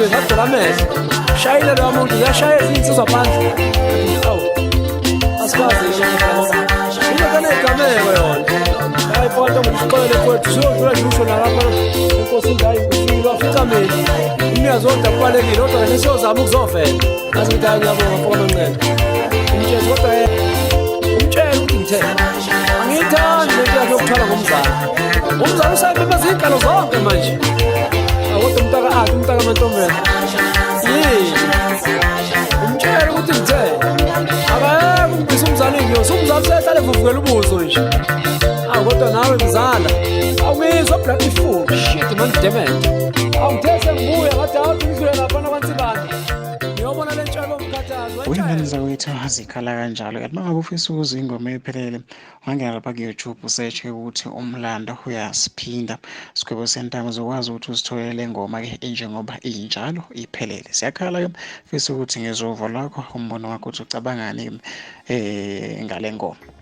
umfundisi wethu adela amehlo shayile lo muntu uyashaya izinsizwa phandle awu asikwazi into kanegameko yona hayi foto ngisiqole mfowethu siyodlula nje usho nalapha enkosi ndayi ufika afika mina umnikazi wonke kubalekile kodwa nje siyozama ukuzovela azi ukuthi hayi ngiyabonga mfowethu Ncele umtshela kodwa umtshela ukuthi ngithe angiyithandi lento yakhe yokuthwala ngomzali usayibamba izinkalo zonke manje kodwa umntaka Mantombela umtshela ukuthi ngithe akayeke umbisa umzalini yo umzali sehlale vuvukela ubuso nje kodwa nawe mzala awuyizwa bloody fool shit man damn it awuthethe ngibuya ngathi awuthi ngidlule lapha nakwansibanda ngiyobona le ntshalo omkhathazo Uyingane zakwethu azikhala kanjalo kanti mangabe ufisa ukuzwa ingoma ephelele ungangena lapha ku-YouTube usearch ukuthi umlando uyasiphinda Sigwebo Sentama uzokwazi ukuthi uzitholele ngoma-ke enjengoba injalo iphelele siyakhala-ke fisa ukuthi ngezovo lwakho umbono wakho ukuthi ucabangani ngale ngoma.